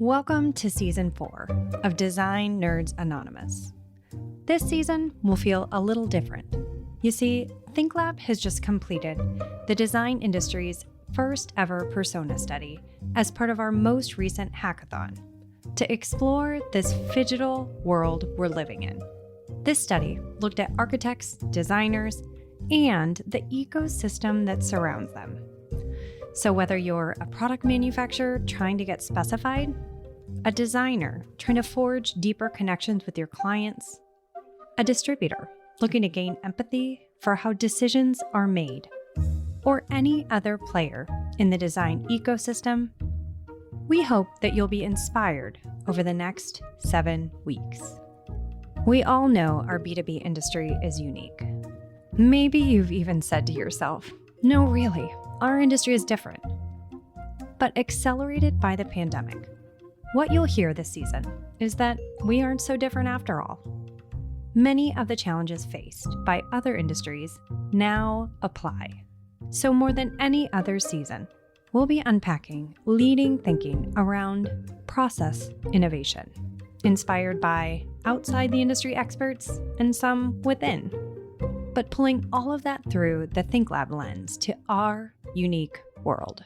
Welcome to Season 4 of Design Nerds Anonymous. This season will feel a little different. You see, ThinkLab has just completed the design industry's first ever persona study as part of our most recent hackathon to explore this phygital world we're living in. This study looked at architects, designers, and the ecosystem that surrounds them. So whether you're a product manufacturer trying to get specified, a designer trying to forge deeper connections with your clients, a distributor looking to gain empathy for how decisions are made, or any other player in the design ecosystem, we hope that you'll be inspired over the next 7 weeks. We all know our B2B industry is unique. Maybe you've even said to yourself, no, really, our industry is different. But accelerated by the pandemic, what you'll hear this season is that we aren't so different after all. Many of the challenges faced by other industries now apply. So more than any other season, we'll be unpacking leading thinking around process innovation, inspired by outside the industry experts and some within, but pulling all of that through the ThinkLab lens to our unique world.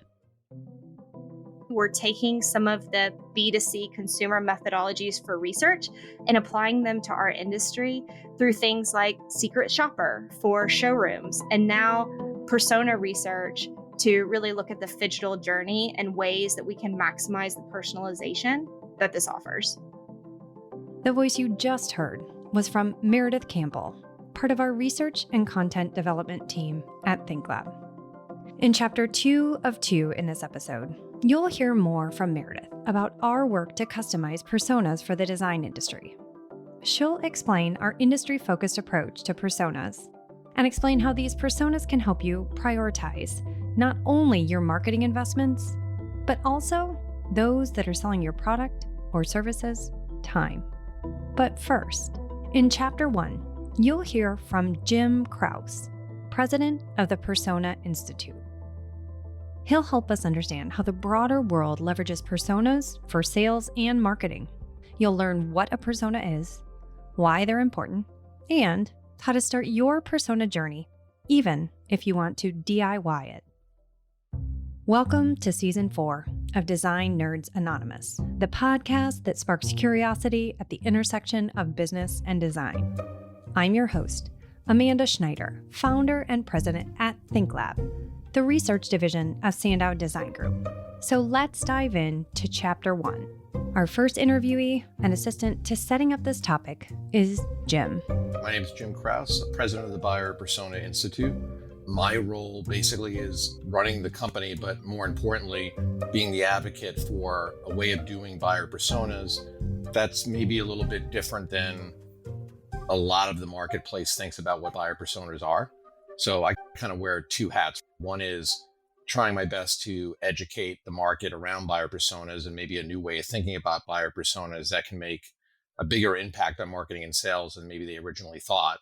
We're taking some of the B2C consumer methodologies for research and applying them to our industry through things like Secret Shopper for showrooms, and now persona research to really look at the phygital journey and ways that we can maximize the personalization that this offers. The voice you just heard was from Meredith Campbell, part of our research and content development team at ThinkLab. In Chapter 2 of 2 in this episode, you'll hear more from Meredith about our work to customize personas for the design industry. She'll explain our industry-focused approach to personas and explain how these personas can help you prioritize not only your marketing investments, but also those that are selling your product or services time. But first, in Chapter 1, you'll hear from Jim Kraus, president of the Persona Institute. He'll help us understand how the broader world leverages personas for sales and marketing. You'll learn what a persona is, why they're important, and how to start your persona journey, even if you want to DIY it. Welcome to Season 4 of Design Nerds Anonymous, the podcast that sparks curiosity at the intersection of business and design. I'm your host, Amanda Schneider, founder and president at ThinkLab, the research division of Sandow Design Group. So let's dive in to Chapter 1. Our first interviewee and assistant to setting up this topic is Jim. My name is Jim Kraus, president of the Buyer Persona Institute. My role basically is running the company, but more importantly, being the advocate for a way of doing buyer personas that's maybe a little bit different than a lot of the marketplace thinks about what buyer personas are. So I kind of wear two hats. One is trying my best to educate the market around buyer personas and maybe a new way of thinking about buyer personas that can make a bigger impact on marketing and sales than maybe they originally thought.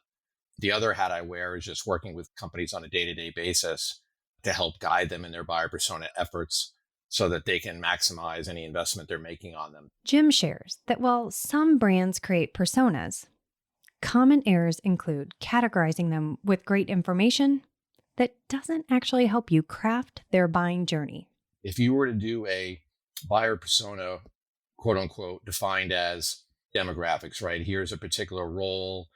The other hat I wear is just working with companies on a day-to-day basis to help guide them in their buyer persona efforts so that they can maximize any investment they're making on them. Jim shares that while some brands create personas, common errors include categorizing them with great information that doesn't actually help you craft their buying journey. If you were to do a buyer persona, quote unquote, defined as demographics, right? Here's a particular role,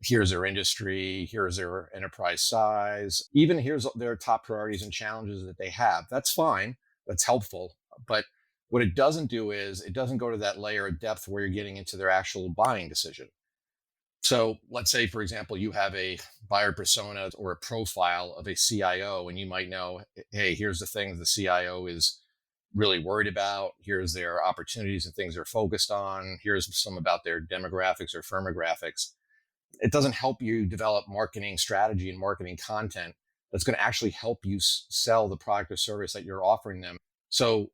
here's their industry, here's their enterprise size, even here's their top priorities and challenges that they have. That's fine, that's helpful. But what it doesn't do is it doesn't go to that layer of depth where you're getting into their actual buying decision. So let's say, for example, you have a buyer persona or a profile of a CIO, and you might know, hey, here's the things the CIO is really worried about. Here's their opportunities and things they're focused on. Here's some about their demographics or firmographics. It doesn't help you develop marketing strategy and marketing content that's going to actually help you sell the product or service that you're offering them. So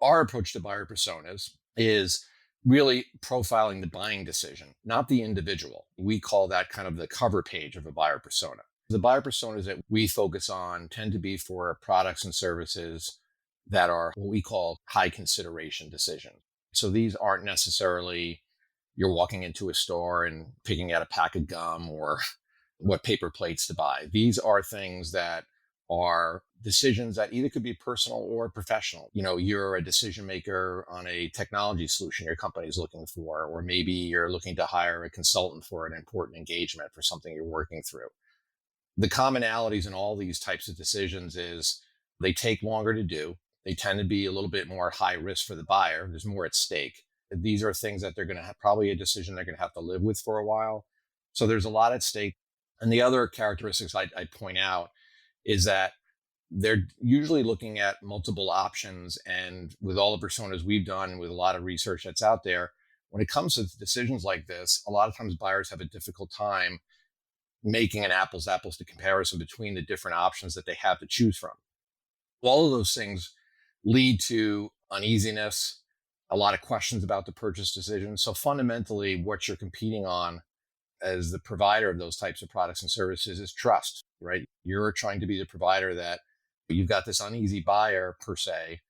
our approach to buyer personas is really profiling the buying decision, not the individual. We call that kind of the cover page of a buyer persona. The buyer personas that we focus on tend to be for products and services that are what we call high consideration decisions. So these aren't necessarily you're walking into a store and picking out a pack of gum or what paper plates to buy. These are things that are decisions that either could be personal or professional. You're a decision maker on a technology solution your company is looking for, or maybe you're looking to hire a consultant for an important engagement for something you're working through. The commonalities in all these types of decisions is they take longer to do. They tend to be a little bit more high risk for the buyer. There's more at stake. These are things that they're going to have, probably a decision they're going to have to live with for a while. So there's a lot at stake. And the other characteristics I'd point out is that they're usually looking at multiple options. And with all the personas we've done, with a lot of research that's out there, when it comes to decisions like this, a lot of times buyers have a difficult time making an apples to comparison between the different options that they have to choose from. All of those things lead to uneasiness, a lot of questions about the purchase decision. So fundamentally, what you're competing on as the provider of those types of products and services is trust, right? You're trying to be the provider that you've got this uneasy buyer per se,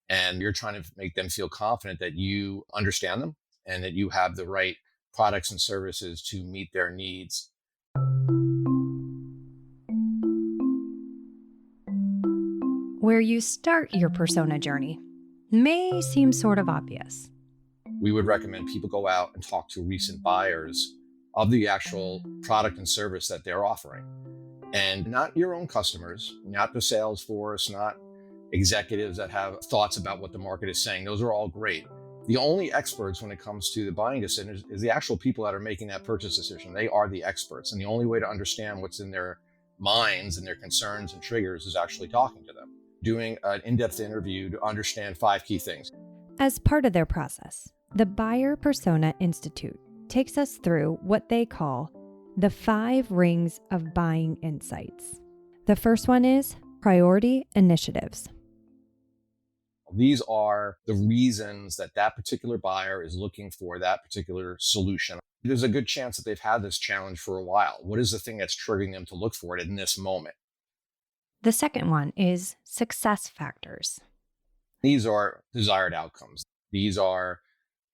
and you're trying to make them feel confident that you understand them and that you have the right products and services to meet their needs. Where you start your persona journey may seem sort of obvious. We would recommend people go out and talk to recent buyers of the actual product and service that they're offering. And not your own customers, not the sales force, not executives that have thoughts about what the market is saying. Those are all great. The only experts when it comes to the buying decision is the actual people that are making that purchase decision. They are the experts. And the only way to understand what's in their minds and their concerns and triggers is actually talking to them, doing an in-depth interview to understand 5 key things. As part of their process, the Buyer Persona Institute takes us through what they call the 5 rings of buying insights. The first one is priority initiatives. These are the reasons that particular buyer is looking for that particular solution. There's a good chance that they've had this challenge for a while. What is the thing that's triggering them to look for it in this moment? The second one is success factors. These are desired outcomes. These are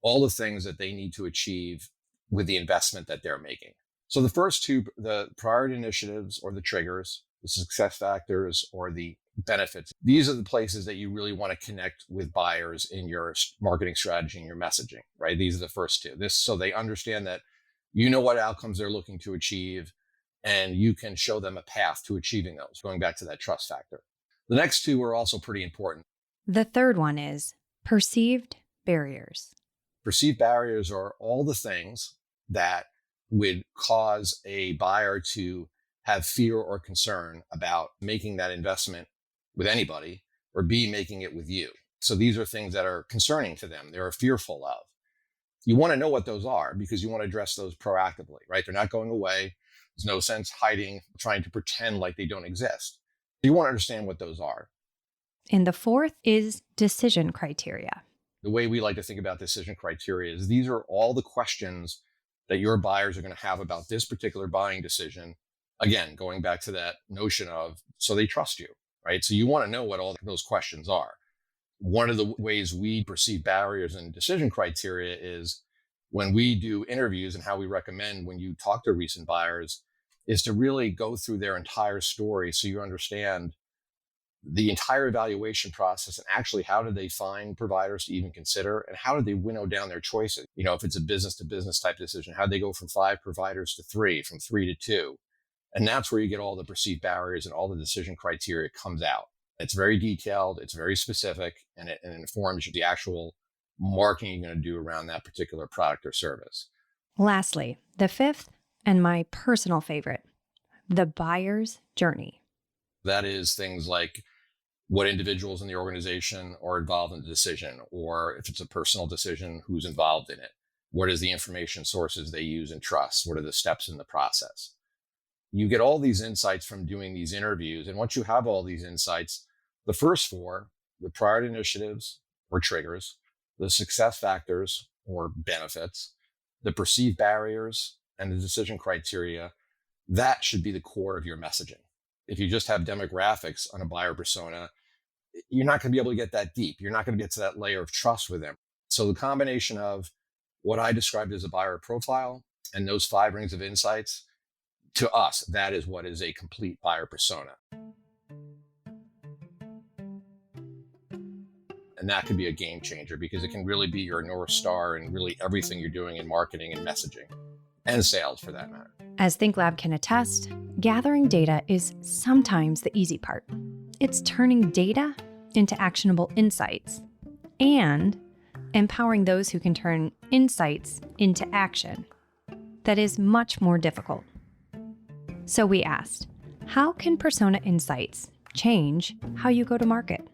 all the things that they need to achieve with the investment that they're making. So the first 2, the priority initiatives or the triggers, the success factors or the benefits, these are the places that you really want to connect with buyers in your marketing strategy and your messaging, right? These are the first 2. So they understand that you know what outcomes they're looking to achieve and you can show them a path to achieving those, going back to that trust factor. The next 2 are also pretty important. The third one is perceived barriers. Perceived barriers are all the things that would cause a buyer to have fear or concern about making that investment with anybody, or B, making it with you. So these are things that are concerning to them. They're fearful of. You want to know what those are because you want to address those proactively, right? They're not going away. There's no sense hiding, trying to pretend like they don't exist. You want to understand what those are. And the fourth is decision criteria. The way we like to think about decision criteria is these are all the questions that your buyers are going to have about this particular buying decision. Again, going back to that notion of, so they trust you, right? So you want to know what all those questions are. One of the ways we perceive barriers and decision criteria is when we do interviews, and how we recommend when you talk to recent buyers is to really go through their entire story so you understand the entire evaluation process and actually how did they find providers to even consider and how did they winnow down their choices. If it's a business to business type decision, how did they go from 5 providers to 3, from 3 to 2? And that's where you get all the perceived barriers and all the decision criteria comes out. It's very detailed, it's very specific, and it informs the actual marketing you're going to do around that particular product or service. Lastly, the fifth and my personal favorite, the buyer's journey. That is things like what individuals in the organization are involved in the decision, or if it's a personal decision, who's involved in it? What is the information sources they use and trust? What are the steps in the process? You get all these insights from doing these interviews. And once you have all these insights, the first 4, the priority initiatives or triggers, the success factors or benefits, the perceived barriers, and the decision criteria, that should be the core of your messaging. If you just have demographics on a buyer persona, you're not going to be able to get that deep. You're not going to get to that layer of trust with them. So the combination of what I described as a buyer profile and those 5 rings of insights, to us, that is what is a complete buyer persona. And that could be a game changer because it can really be your North Star and really everything you're doing in marketing and messaging and sales for that matter. As ThinkLab can attest, gathering data is sometimes the easy part. It's turning data into actionable insights and empowering those who can turn insights into action. That is much more difficult. So we asked, how can persona insights change how you go to market?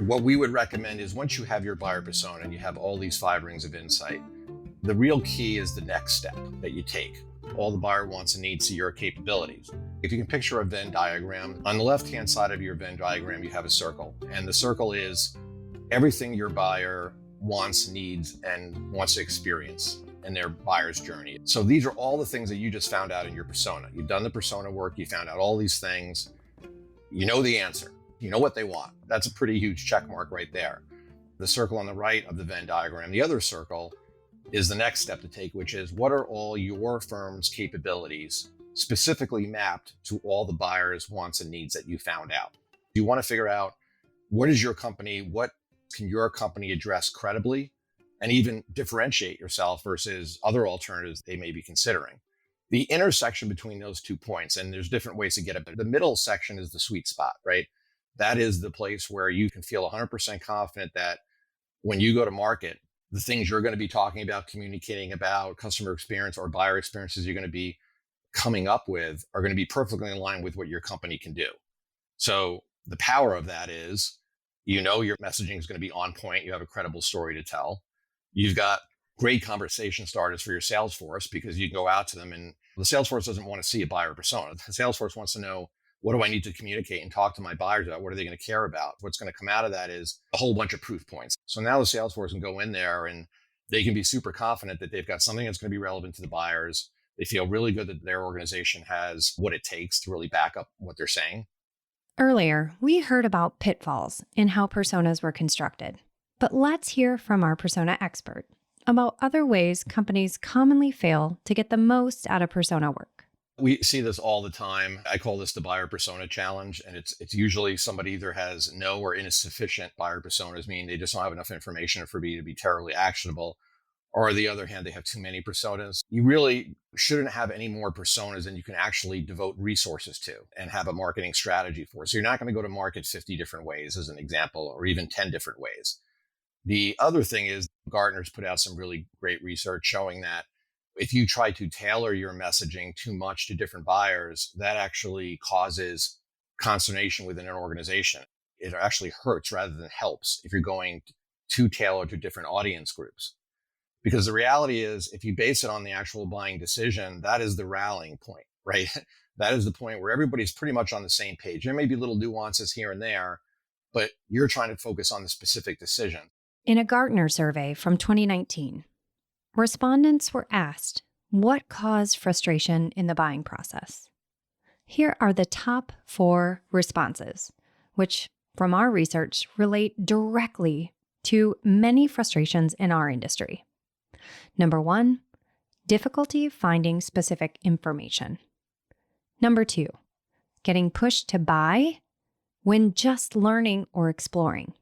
What we would recommend is once you have your buyer persona and you have all these 5 rings of insight, the real key is the next step that you take. All the buyer wants and needs are your capabilities. If you can picture a Venn diagram, on the left-hand side of your Venn diagram, you have a circle. And the circle is everything your buyer wants, needs, and wants to experience in their buyer's journey. So these are all the things that you just found out in your persona. You've done the persona work, you found out all these things. You know the answer. You know what they want. That's a pretty huge check mark right there. The circle on the right of the Venn diagram, the other circle, is the next step to take, which is what are all your firm's capabilities specifically mapped to all the buyers' wants and needs that you found out. You want to figure out what is your company, what can your company address credibly, and even differentiate yourself versus other alternatives they may be considering. The intersection between those 2 points, and there's different ways to get it, but the middle section is the sweet spot, right? That is the place where you can feel 100% confident that when you go to market, the things you're going to be talking about, communicating about, customer experience or buyer experiences you're going to be coming up with are going to be perfectly in line with what your company can do. So the power of that is, you know, your messaging is going to be on point. You have a credible story to tell. You've got great conversation starters for your sales force because you can go out to them, and the sales force doesn't want to see a buyer persona. The sales force wants to know, what do I need to communicate and talk to my buyers about? What are they going to care about? What's going to come out of that is a whole bunch of proof points. So now the sales force can go in there and they can be super confident that they've got something that's going to be relevant to the buyers. They feel really good that their organization has what it takes to really back up what they're saying. Earlier, we heard about pitfalls in how personas were constructed. But let's hear from our persona expert about other ways companies commonly fail to get the most out of persona work. We see this all the time. I call this the buyer persona challenge. And it's usually somebody either has no or insufficient buyer personas, meaning they just don't have enough information for me to be terribly actionable. Or on the other hand, they have too many personas. You really shouldn't have any more personas than you can actually devote resources to and have a marketing strategy for. So you're not going to go to market 50 different ways as an example, or even 10 different ways. The other thing is Gartner's put out some really great research showing that if you try to tailor your messaging too much to different buyers, that actually causes consternation within an organization. It actually hurts rather than helps if you're going too tailored to different audience groups. Because the reality is, if you base it on the actual buying decision, that is the rallying point, right? That is the point where everybody's pretty much on the same page. There may be little nuances here and there, but you're trying to focus on the specific decision. In a Gartner survey from 2019, respondents were asked what caused frustration in the buying process. Here are the top 4 responses, which from our research relate directly to many frustrations in our industry. Number 1, difficulty finding specific information. Number 2, getting pushed to buy when just learning or exploring.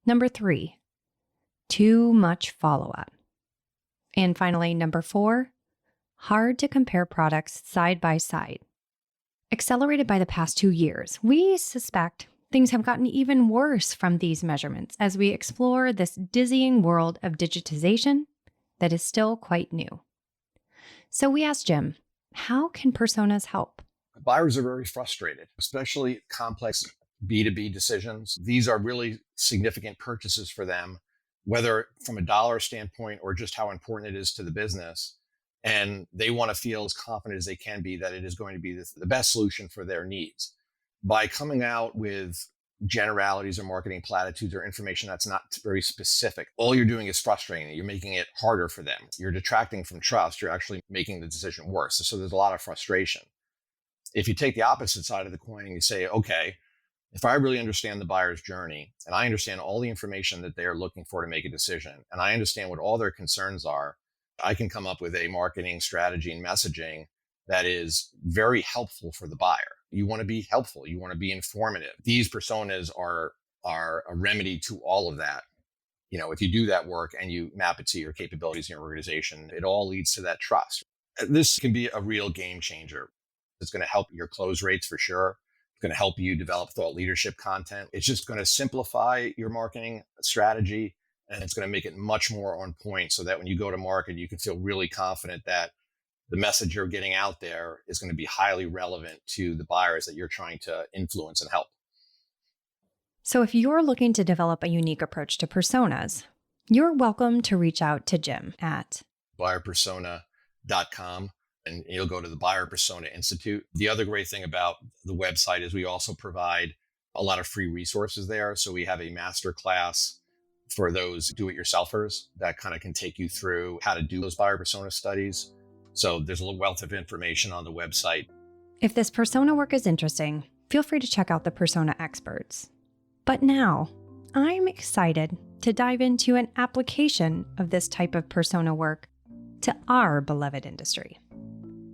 Number 3, too much follow-up. And finally, number 4, hard to compare products side by side. Accelerated by the past 2 years, we suspect things have gotten even worse from these measurements as we explore this dizzying world of digitization that is still quite new. So we asked Jim, how can personas help? Buyers are very frustrated, especially complex B2B decisions. These are really significant purchases for them, whether from a dollar standpoint or just how important it is to the business. And they want to feel as confident as they can be that it is going to be the best solution for their needs. By coming out with generalities or marketing platitudes or information that's not very specific, all you're doing is frustrating it. You're making it harder for them. You're detracting from trust. You're actually making the decision worse. So there's a lot of frustration. If you take the opposite side of the coin and you say, okay, If I really understand the buyer's journey and I understand all the information that they're looking for to make a decision, and I understand what all their concerns are, I can come up with a marketing strategy and messaging that is very helpful for the buyer. You want to be helpful. You want to be informative. These personas are a remedy to all of that. If you do that work and you map it to your capabilities in your organization, it all leads to that trust. This can be a real game changer. It's going to help your close rates for sure. It's going to help you develop thought leadership content. It's just going to simplify your marketing strategy, and it's going to make it much more on point so that when you go to market, you can feel really confident that the message you're getting out there is going to be highly relevant to the buyers that you're trying to influence and help. So if you're looking to develop a unique approach to personas, you're welcome to reach out to Jim at buyerpersona.com, and you'll go to the Buyer Persona Institute. The other great thing about the website is we also provide a lot of free resources there. So we have a master class for those do-it-yourselfers that kind of can take you through how to do those buyer persona studies. So there's a wealth of information on the website. If this persona work is interesting, feel free to check out the Persona Experts. But now, I'm excited to dive into an application of this type of persona work to our beloved industry.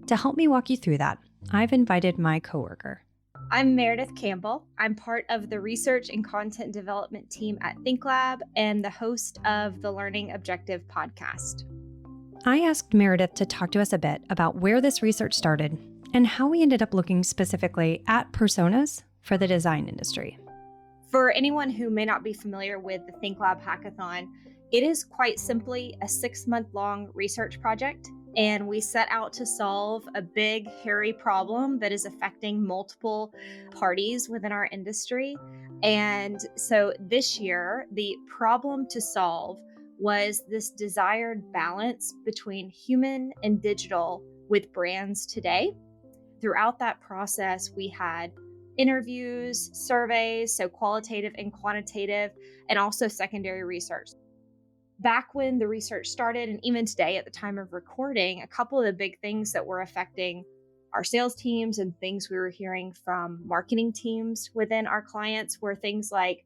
To help me walk you through that, I've invited my coworker. I'm Meredith Campbell. I'm part of the research and content development team at ThinkLab and the host of the Learning Objective podcast. I asked Meredith to talk to us a bit about where this research started and how we ended up looking specifically at personas for the design industry. For anyone who may not be familiar with the ThinkLab hackathon, it is quite simply a 6-month-long research project, and we set out to solve a big, hairy problem that is affecting multiple parties within our industry. And so this year, the problem to solve was this desired balance between human and digital with brands today. Throughout that process, we had interviews, surveys, so qualitative and quantitative, and also secondary research. Back when the research started, and even today at the time of recording, a couple of the big things that were affecting our sales teams and things we were hearing from marketing teams within our clients were things like,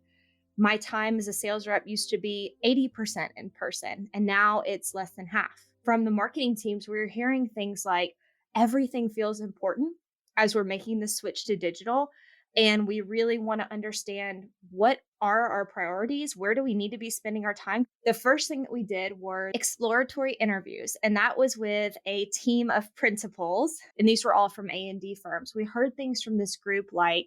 my time as a sales rep used to be 80% in person, and now it's less than half. From the marketing teams, we were hearing things like, everything feels important as we're making the switch to digital. And we really want to understand, what are our priorities? Where do we need to be spending our time? The first thing that we did were exploratory interviews, and that was with a team of principals. And these were all from A&D firms. We heard things from this group like,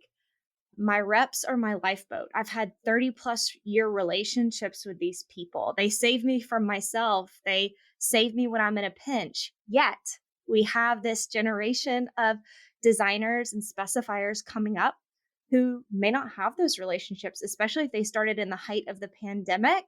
my reps are my lifeboat. I've had 30 plus year relationships with these people. They save me from myself. They save me when I'm in a pinch. Yet we have this generation of designers and specifiers coming up who may not have those relationships, especially if they started in the height of the pandemic.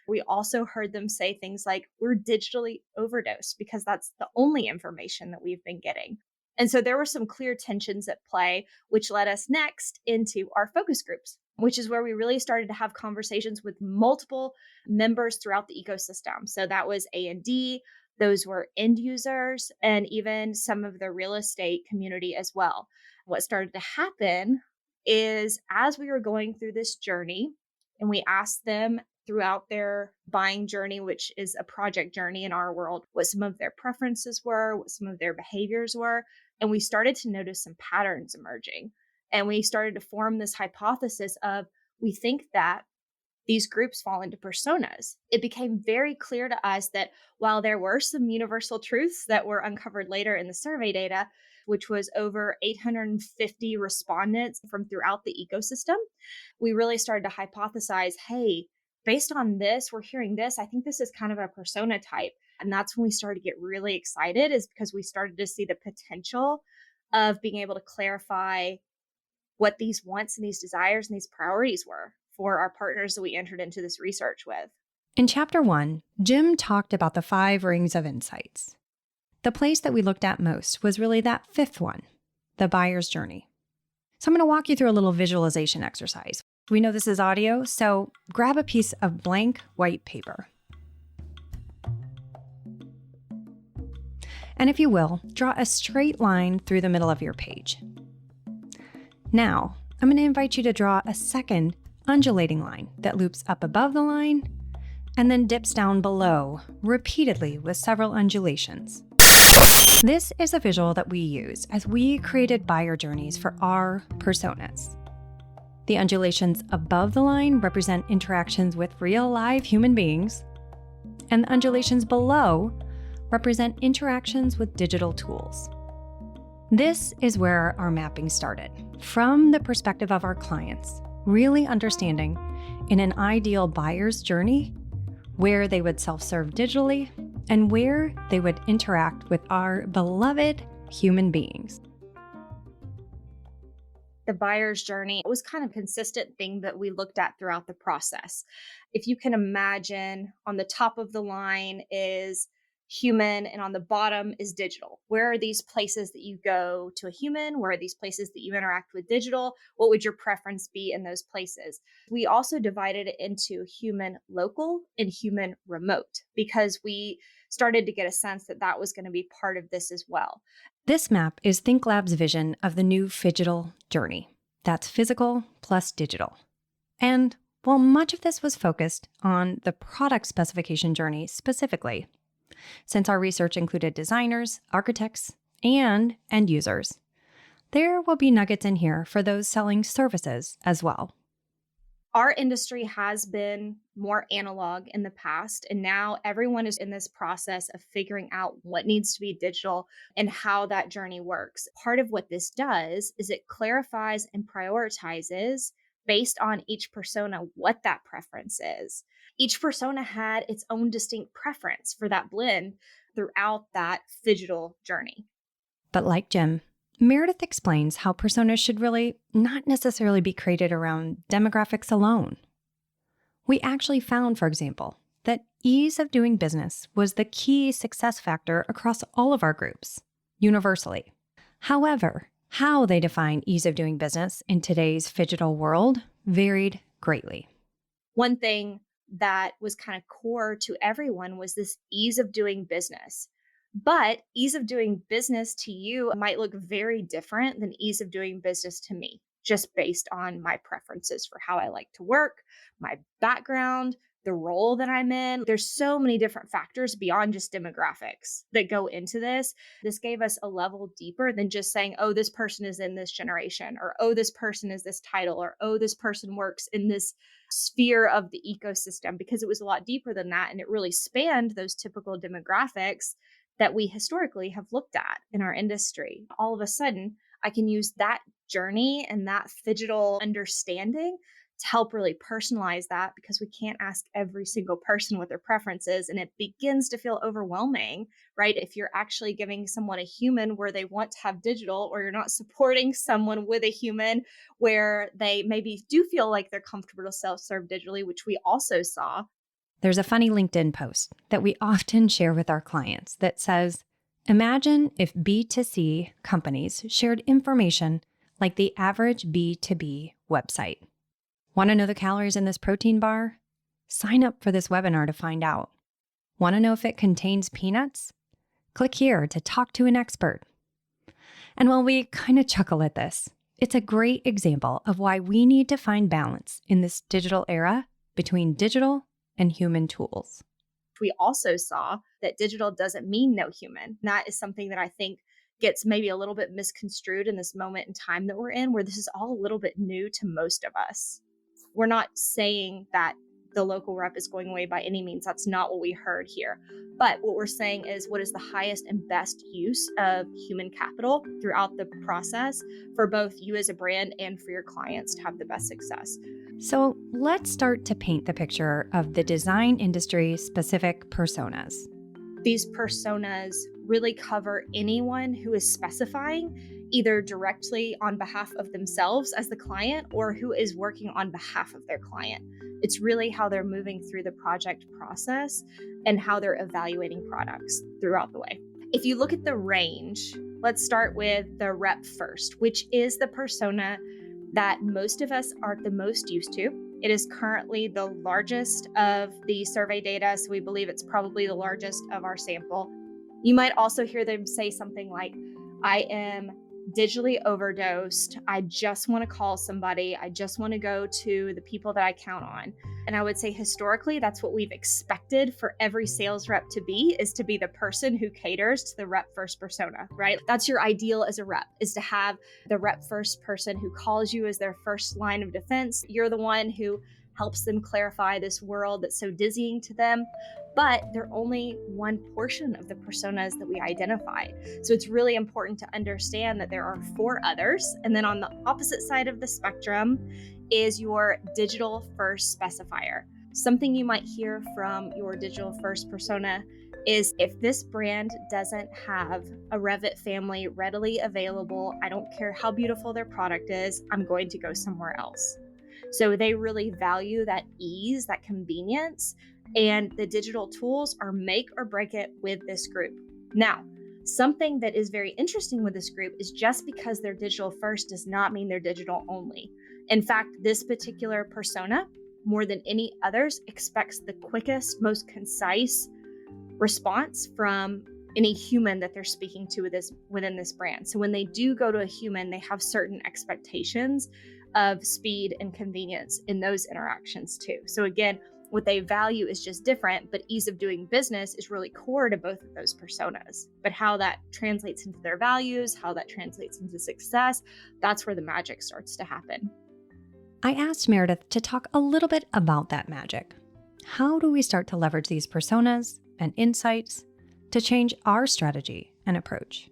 We also heard them say things like, we're digitally overdosed because that's the only information that we've been getting. And so there were some clear tensions at play, which led us next into our focus groups, which is where we really started to have conversations with multiple members throughout the ecosystem. So that was A&D, those were end users, and even some of the real estate community as well. What started to happen is, as we were going through this journey, and we asked them throughout their buying journey, which is a project journey in our world, what some of their preferences were, what some of their behaviors were. And we started to notice some patterns emerging. And we started to form this hypothesis of, we think that these groups fall into personas. It became very clear to us that while there were some universal truths that were uncovered later in the survey data, which was over 850 respondents from throughout the ecosystem, we really started to hypothesize, hey, based on this, we're hearing this. I think this is kind of a persona type. And that's when we started to get really excited, is because we started to see the potential of being able to clarify what these wants and these desires and these priorities were for our partners that we entered into this research with. In Chapter 1, Jim talked about the 5 rings of insights. The place that we looked at most was really that 5th one, the buyer's journey. So I'm going to walk you through a little visualization exercise. We know this is audio, so grab a piece of blank white paper. And if you will, draw a straight line through the middle of your page. Now, I'm going to invite you to draw a second undulating line that loops up above the line and then dips down below repeatedly with several undulations. This is a visual that we use as we created buyer journeys for our personas. The undulations above the line represent interactions with real live human beings, and the undulations below represent interactions with digital tools. This is where our mapping started, from the perspective of our clients, really understanding in an ideal buyer's journey where they would self-serve digitally and where they would interact with our beloved human beings. The buyer's journey was kind of a consistent thing that we looked at throughout the process. If you can imagine, on the top of the line is human and on the bottom is digital. Where are these places that you go to a human? Where are these places that you interact with digital? What would your preference be in those places? We also divided it into human local and human remote because we started to get a sense that that was going to be part of this as well. This map is ThinkLab's vision of the new phygital journey. That's physical plus digital. And while much of this was focused on the product specification journey specifically, since our research included designers, architects, and end users, there will be nuggets in here for those selling services as well. Our industry has been more analog in the past, and now everyone is in this process of figuring out what needs to be digital and how that journey works. Part of what this does is it clarifies and prioritizes based on each persona what that preference is. Each persona had its own distinct preference for that blend throughout that phygital journey. But like Jim, Meredith explains how personas should really not necessarily be created around demographics alone. We actually found, for example, that ease of doing business was the key success factor across all of our groups, universally. However, how they define ease of doing business in today's phygital world varied greatly. One thing that was kind of core to everyone was this ease of doing business. But ease of doing business to you might look very different than ease of doing business to me, just based on my preferences for how I like to work, my background, the role that I'm in. There's so many different factors beyond just demographics that go into this. This gave us a level deeper than just saying, oh, this person is in this generation, or oh, this person is this title, or oh, this person works in this sphere of the ecosystem, because it was a lot deeper than that. And it really spanned those typical demographics that we historically have looked at in our industry. All of a sudden, I can use that journey and that phygital understanding to help really personalize that, because we can't ask every single person what their preference is. And it begins to feel overwhelming, right? If you're actually giving someone a human where they want to have digital, or you're not supporting someone with a human where they maybe do feel like they're comfortable to self-serve digitally, which we also saw. There's a funny LinkedIn post that we often share with our clients that says, imagine if B2C companies shared information like the average B2B website. Want to know the calories in this protein bar? Sign up for this webinar to find out. Want to know if it contains peanuts? Click here to talk to an expert. And while we kind of chuckle at this, it's a great example of why we need to find balance in this digital era between digital and human tools. We also saw that digital doesn't mean no human. That is something that I think gets maybe a little bit misconstrued in this moment in time that we're in, where this is all a little bit new to most of us. We're not saying that the local rep is going away by any means. That's not what we heard here. But what we're saying is, what is the highest and best use of human capital throughout the process for both you as a brand and for your clients to have the best success? So let's start to paint the picture of the design industry specific personas. These personas really cover anyone who is specifying either directly on behalf of themselves as the client, or who is working on behalf of their client. It's really how they're moving through the project process and how they're evaluating products throughout the way. If you look at the range, let's start with the rep first, which is the persona that most of us are the most used to. It is currently the largest of the survey data, so we believe it's probably the largest of our sample. You might also hear them say something like, I am digitally overdosed. I just want to call somebody. I just want to go to the people that I count on. And I would say historically, that's what we've expected for every sales rep to be, is to be the person who caters to the rep first persona, right? That's your ideal as a rep, is to have the rep first person who calls you as their first line of defense. You're the one who helps them clarify this world that's so dizzying to them. But they're only one portion of the personas that we identified. So it's really important to understand that there are 4 others. And then on the opposite side of the spectrum is your digital first specifier. Something you might hear from your digital first persona is, if this brand doesn't have a Revit family readily available, I don't care how beautiful their product is, I'm going to go somewhere else. So they really value that ease, that convenience, and the digital tools are make or break it with this group. Now, something that is very interesting with this group is just because they're digital first does not mean they're digital only. In fact, this particular persona, more than any others, expects the quickest, most concise response from any human that they're speaking to within this brand. So when they do go to a human, they have certain expectations of speed and convenience in those interactions too. So again, what they value is just different, but ease of doing business is really core to both of those personas. But how that translates into their values, how that translates into success, that's where the magic starts to happen. I asked Meredith to talk a little bit about that magic. How do we start to leverage these personas and insights to change our strategy and approach?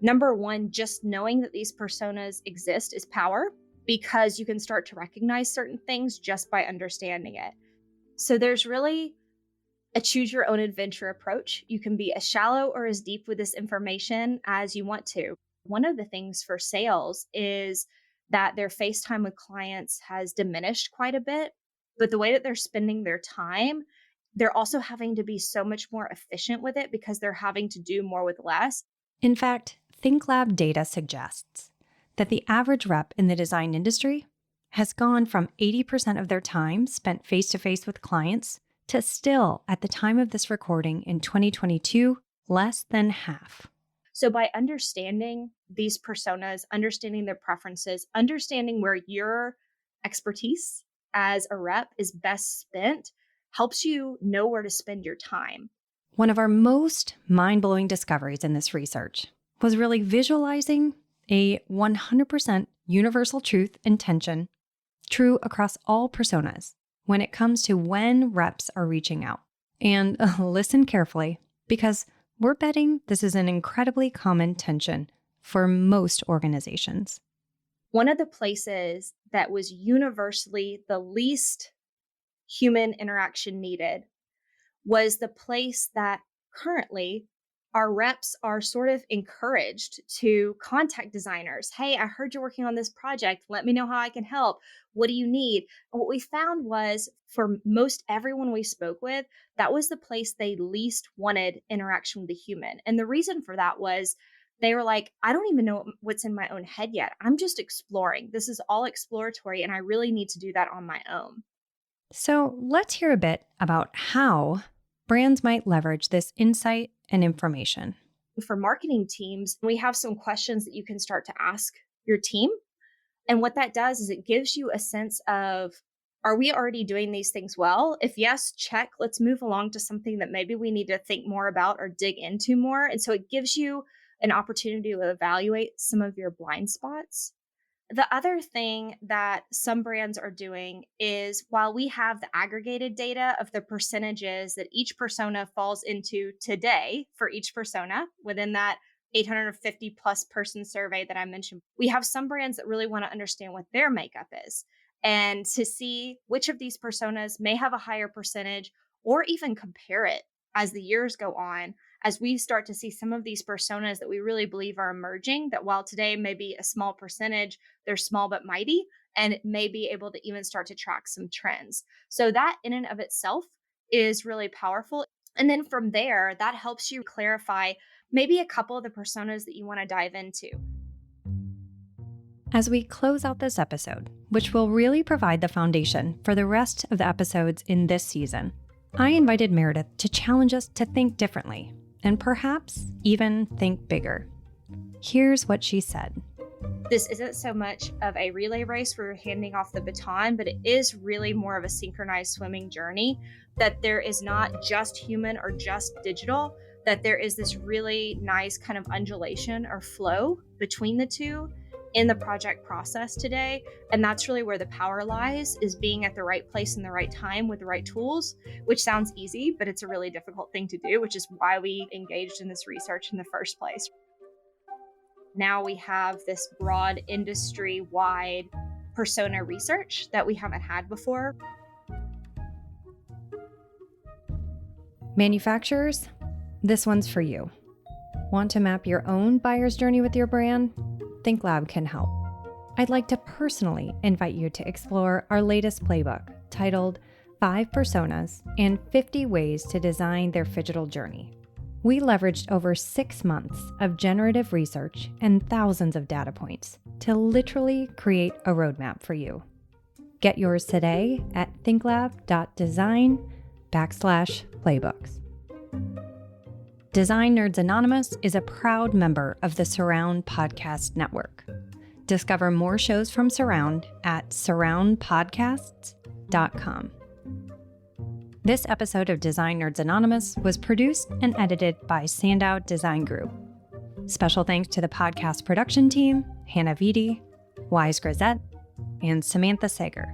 Number one, just knowing that these personas exist is power, because you can start to recognize certain things just by understanding it. So there's really a choose your own adventure approach. You can be as shallow or as deep with this information as you want to. One of the things for sales is that their face time with clients has diminished quite a bit, but the way that they're spending their time, they're also having to be so much more efficient with it because they're having to do more with less. In fact, ThinkLab data suggests that the average rep in the design industry has gone from 80% of their time spent face-to-face with clients to still, at the time of this recording in 2022, less than half. So by understanding these personas, understanding their preferences, understanding where your expertise as a rep is best spent, helps you know where to spend your time. One of our most mind-blowing discoveries in this research was really visualizing a 100% universal truth and tension true across all personas when it comes to when reps are reaching out. And listen carefully, because we're betting this is an incredibly common tension for most organizations. One of the places that was universally the least human interaction needed was the place that currently our reps are sort of encouraged to contact designers. Hey, I heard you're working on this project. Let me know how I can help. What do you need? And what we found was, for most everyone we spoke with, that was the place they least wanted interaction with a human. And the reason for that was they were like, I don't even know what's in my own head yet. I'm just exploring. This is all exploratory, and I really need to do that on my own. So let's hear a bit about how brands might leverage this insight and information. For marketing teams, we have some questions that you can start to ask your team. And what that does is it gives you a sense of, are we already doing these things well? If yes, check. Let's move along to something that maybe we need to think more about or dig into more. And so it gives you an opportunity to evaluate some of your blind spots. The other thing that some brands are doing is, while we have the aggregated data of the percentages that each persona falls into today for each persona within that 850 plus person survey that I mentioned, we have some brands that really want to understand what their makeup is and to see which of these personas may have a higher percentage, or even compare it as the years go on, as we start to see some of these personas that we really believe are emerging, that while today may be a small percentage, they're small but mighty, and it may be able to even start to track some trends. So that in and of itself is really powerful. And then from there, that helps you clarify maybe a couple of the personas that you want to dive into. As we close out this episode, which will really provide the foundation for the rest of the episodes in this season, I invited Meredith to challenge us to think differently and perhaps even think bigger. Here's what she said. This isn't so much of a relay race where you're handing off the baton, but it is really more of a synchronized swimming journey, that there is not just human or just digital, that there is this really nice kind of undulation or flow between the two in the project process today. And that's really where the power lies, is being at the right place in the right time with the right tools, which sounds easy, but it's a really difficult thing to do, which is why we engaged in this research in the first place. Now we have this broad industry-wide persona research that we haven't had before. Manufacturers, this one's for you. Want to map your own buyer's journey with your brand? ThinkLab can help. I'd like to personally invite you to explore our latest playbook titled 5 Personas and 50 Ways to Design Their Phygital Journey. We leveraged over 6 months of generative research and thousands of data points to literally create a roadmap for you. Get yours today at thinklab.design/playbooks. Design Nerds Anonymous is a proud member of the Surround Podcast Network. Discover more shows from Surround at surroundpodcasts.com. This episode of Design Nerds Anonymous was produced and edited by Sandow Design Group. Special thanks to the podcast production team, Hannah Vitti, Wise Grisette, and Samantha Sager.